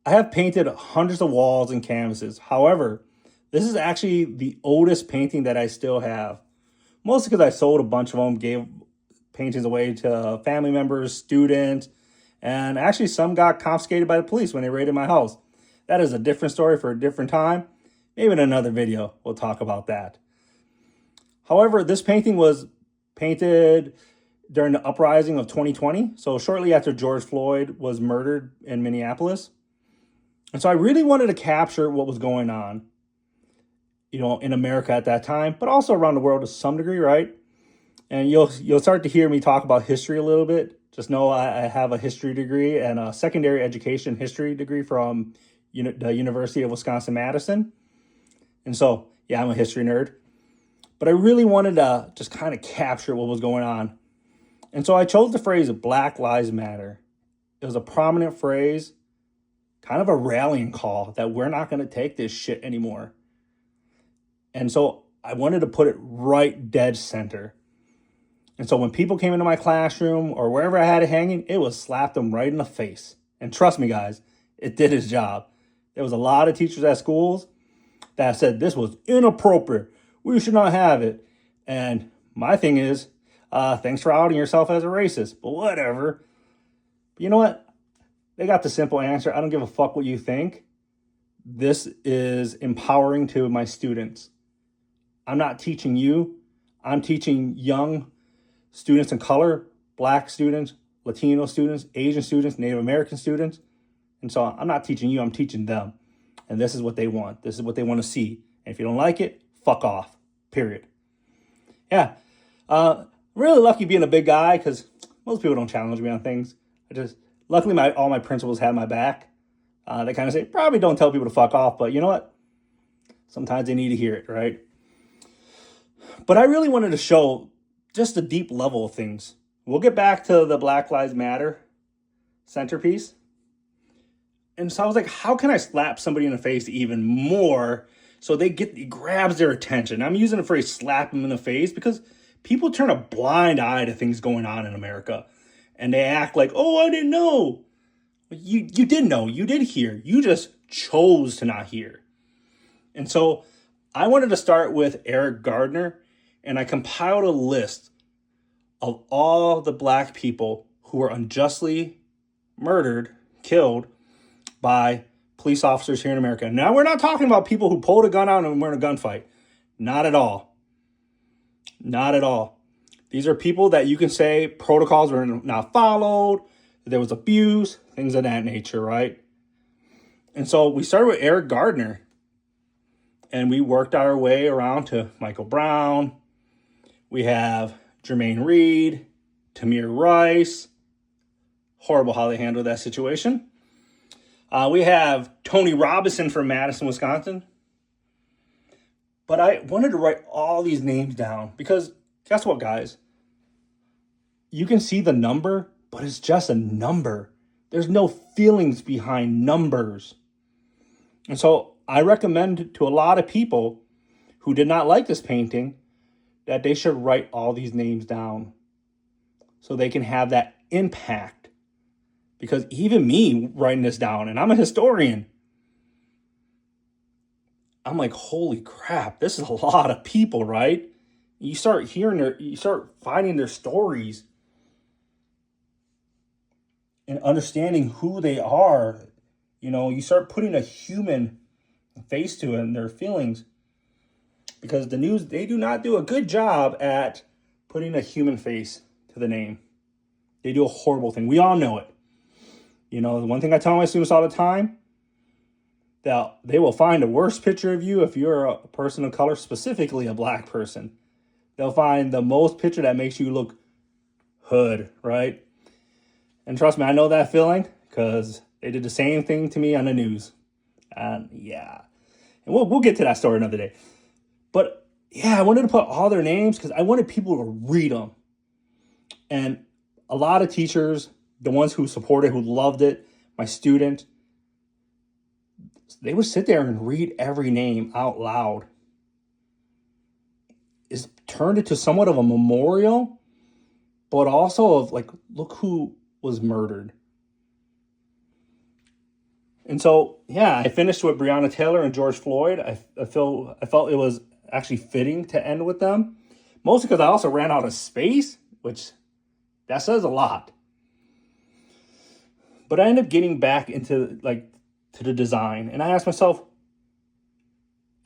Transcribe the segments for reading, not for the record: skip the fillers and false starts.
I have painted hundreds of walls and canvases. However, this is actually the oldest painting that I still have. Mostly because I sold a bunch of them, gave paintings away to family members, students, and actually some got confiscated by the police when they raided my house. That is a different story for a different time. Maybe in another video, we'll talk about that. However, this painting was painted during the uprising of 2020, so shortly after George Floyd was murdered in Minneapolis. And so I really wanted to capture what was going on, in America at that time, but also around the world to some degree, right? And you'll start to hear me talk about history a little bit. Just know I have a history degree and a secondary education history degree from the University of Wisconsin-Madison. And so, yeah, I'm a history nerd. But I really wanted to just kind of capture what was going on. And so I chose the phrase Black Lives Matter. It was a prominent phrase, kind of a rallying call that we're not going to take this shit anymore. And so I wanted to put it right dead center. And so when people came into my classroom or wherever I had it hanging, it would slap them right in the face. And trust me, guys, it did its job. There was a lot of teachers at schools that said this was inappropriate. We should not have it. And my thing is, thanks for outing yourself as a racist, but whatever. But you know what? They got the simple answer. I don't give a fuck what you think. This is empowering to my students. I'm not teaching you. I'm teaching young students of color, Black students, Latino students, Asian students, Native American students. And so I'm not teaching you, I'm teaching them. And this is what they want. This is what they want to see. And if you don't like it, fuck off, period. Yeah, really lucky being a big guy because most people don't challenge me on things. Luckily, all my principals have my back. They kind of say, probably don't tell people to fuck off, but you know what? Sometimes they need to hear it, right? But I really wanted to show just the deep level of things. We'll get back to the Black Lives Matter centerpiece. And so I was like, how can I slap somebody in the face even more so it grabs their attention? I'm using the phrase slap them in the face because people turn a blind eye to things going on in America. And they act like, oh, I didn't know. You did know. You did hear. You just chose to not hear. And so I wanted to start with Eric Gardner. And I compiled a list of all the Black people who were unjustly murdered, killed by police officers here in America. Now, we're not talking about people who pulled a gun out and were in a gunfight. Not at all. Not at all. These are people that you can say protocols were not followed, there was abuse, things of that nature, right? And so we started with Eric Gardner. And we worked our way around to Michael Brown. We have Jermaine Reed, Tamir Rice. Horrible how they handled that situation. We have Tony Robinson from Madison, Wisconsin. But I wanted to write all these names down because guess what, guys? You can see the number, but it's just a number. There's no feelings behind numbers. And so I recommend to a lot of people who did not like this painting that they should write all these names down so they can have that impact. Because even me writing this down, and I'm a historian, I'm like, holy crap, this is a lot of people, right? You start finding their stories and understanding who they are. You start putting a human face to it and their feelings. Because the news, they do not do a good job at putting a human face to the name. They do a horrible thing. We all know it. The one thing I tell my students all the time, that they will find a worse picture of you if you're a person of color, specifically a Black person. They'll find the most picture that makes you look hood, right? And trust me, I know that feeling because they did the same thing to me on the news. And yeah, and we'll get to that story another day. But yeah, I wanted to put all their names because I wanted people to read them. And a lot of teachers, the ones who supported, who loved it, my student, they would sit there and read every name out loud. It's turned into somewhat of a memorial, but also of like, look who was murdered. And so, yeah, I finished with Breonna Taylor and George Floyd. I felt it was actually fitting to end with them, mostly because I also ran out of space, which that says a lot. But I ended up getting back into to the design, and I asked myself,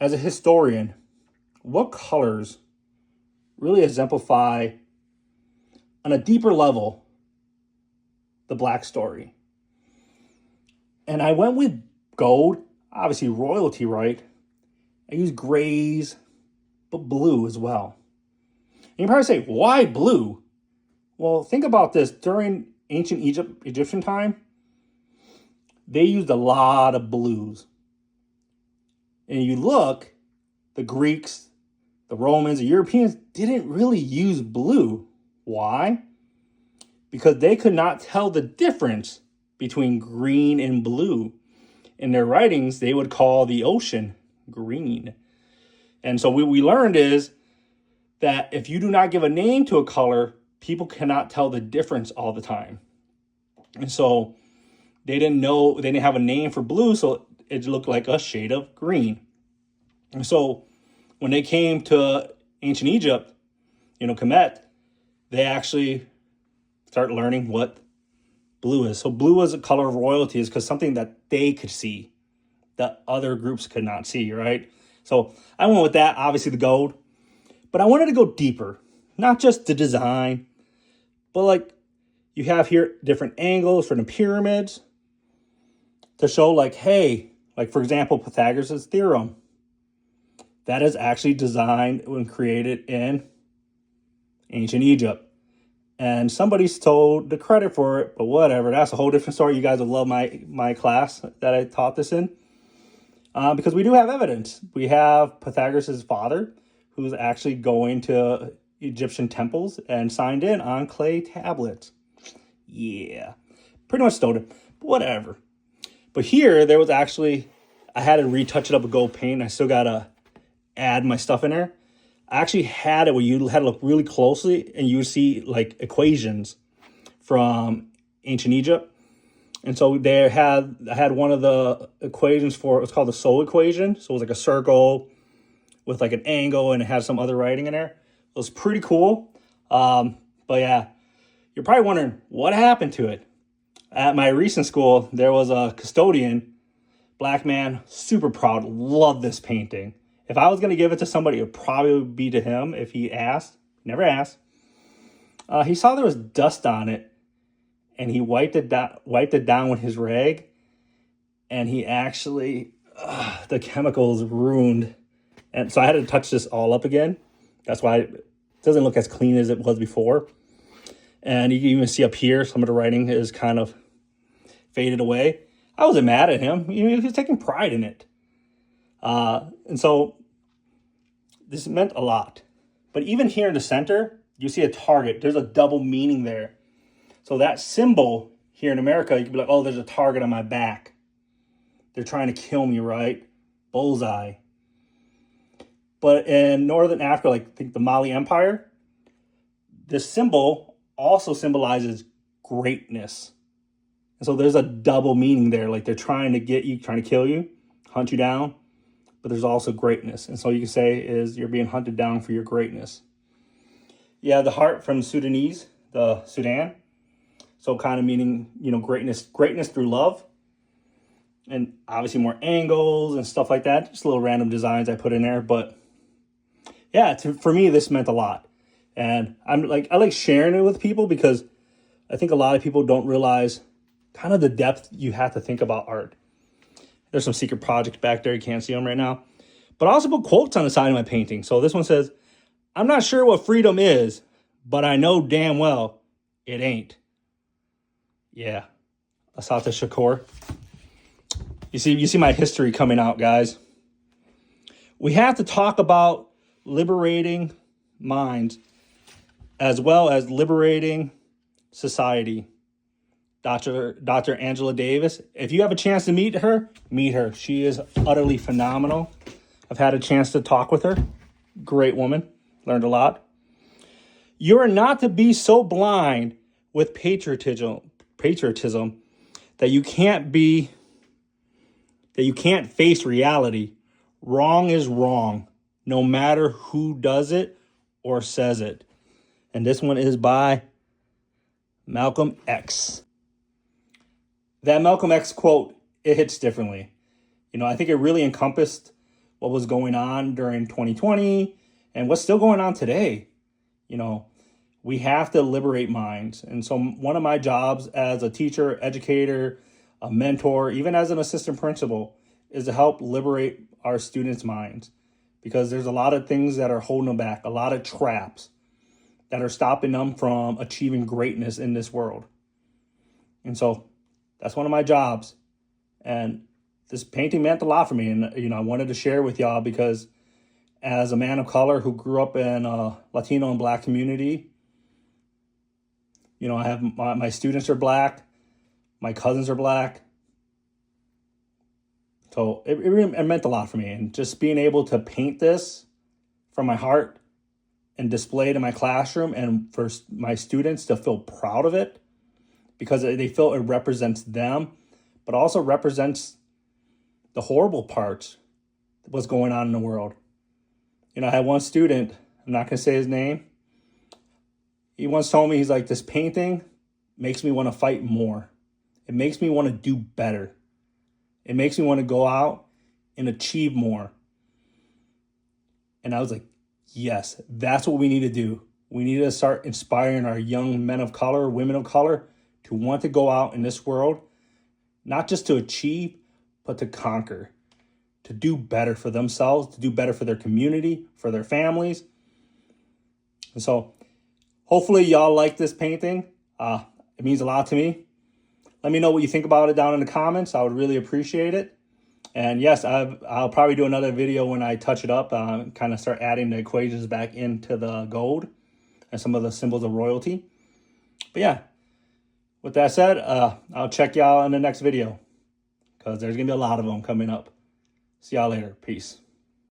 as a historian, what colors really exemplify on a deeper level the Black story? And I went with gold, obviously royalty, right? I used grays, but blue as well. And you probably say, why blue? Well, think about this. During ancient Egyptian time, they used a lot of blues. And you look, the Greeks, the Romans, the Europeans didn't really use blue. Why? Because they could not tell the difference between green and blue. In their writings, they would call the ocean green. And so what we learned is that if you do not give a name to a color, people cannot tell the difference all the time. And so they didn't have a name for blue, so it looked like a shade of green. And so when they came to ancient Egypt, Kemet, they actually start learning what blue is. So blue as a color of royalty is because something that they could see that other groups could not see, right? So I went with that, obviously the gold. But I wanted to go deeper, not just the design, but you have here different angles for the pyramids to show hey, for example, Pythagoras' theorem. That is actually designed and created in ancient Egypt. And somebody stole the credit for it, but whatever. That's a whole different story. You guys will love my class that I taught this in. Because we do have evidence. We have Pythagoras' father, who's actually going to Egyptian temples and signed in on clay tablets. Yeah, pretty much stole it, but whatever. But here, there was actually, I had to retouch it up with gold paint. I still got to add my stuff in there. I actually had it where you had to look really closely and you would see equations from ancient Egypt. And so I had one of the equations for, it's called the Sol equation. So it was a circle with an angle and it had some other writing in there. It was pretty cool. But yeah, you're probably wondering what happened to it. At my recent school, there was a custodian, Black man, super proud, loved this painting. If I was going to give it to somebody, it would probably be to him if he asked. Never asked. He saw there was dust on it, and he wiped it down with his rag, and he actually, the chemicals ruined. And so I had to touch this all up again. That's why it doesn't look as clean as it was before. And you can even see up here, some of the writing is kind of faded away. I wasn't mad at him. He was taking pride in it. And so this meant a lot. But even here in the center, you see a target. There's a double meaning there. So that symbol here in America, you can be like, oh, there's a target on my back. They're trying to kill me, right? Bullseye. But in Northern Africa, I think the Mali Empire, this symbol also symbolizes greatness. And so there's a double meaning there. They're trying to get you, trying to kill you, hunt you down. But there's also greatness. And so you can say is you're being hunted down for your greatness. Yeah, the heart from Sudanese, the Sudan. So kind of meaning, greatness through love. And obviously more angles and stuff like that. Just little random designs I put in there. But yeah, for me, this meant a lot. And I like sharing it with people because I think a lot of people don't realize kind of the depth you have to think about art. There's some secret projects back there. You can't see them right now. But I also put quotes on the side of my painting. So this one says, I'm not sure what freedom is, but I know damn well it ain't. Yeah. Asata Shakur. You see my history coming out, guys. We have to talk about liberating minds as well as liberating society. Dr. Angela Davis. If you have a chance to meet her, meet her. She is utterly phenomenal. I've had a chance to talk with her. Great woman. Learned a lot. You are not to be so blind with patriotism that you can't be that you can't face reality. Wrong is wrong, no matter who does it or says it. And this one is by Malcolm X. That Malcolm X quote, it hits differently. I think it really encompassed what was going on during 2020 and what's still going on today. We have to liberate minds. And so one of my jobs as a teacher, educator, a mentor, even as an assistant principal, is to help liberate our students' minds, because there's a lot of things that are holding them back, a lot of traps that are stopping them from achieving greatness in this world. And so that's one of my jobs. And this painting meant a lot for me. And, I wanted to share with y'all because as a man of color who grew up in a Latino and Black community, I have my students are Black, my cousins are Black. So it meant a lot for me. And just being able to paint this from my heart and display it in my classroom, and for my students to feel proud of it because they feel it represents them, but also represents the horrible parts of what's going on in the world. I had one student, I'm not going to say his name. He once told me, he's like, this painting makes me want to fight more. It makes me want to do better. It makes me want to go out and achieve more. And I was like, yes, that's what we need to do. We need to start inspiring our young men of color, women of color, to want to go out in this world, not just to achieve, but to conquer, to do better for themselves, to do better for their community, for their families. And so hopefully y'all like this painting. It means a lot to me. Let me know what you think about it down in the comments. I would really appreciate it. And yes, I'll probably do another video when I touch it up, kind of start adding the equations back into the gold and some of the symbols of royalty. But yeah, with that said, I'll check y'all in the next video because there's going to be a lot of them coming up. See y'all later. Peace.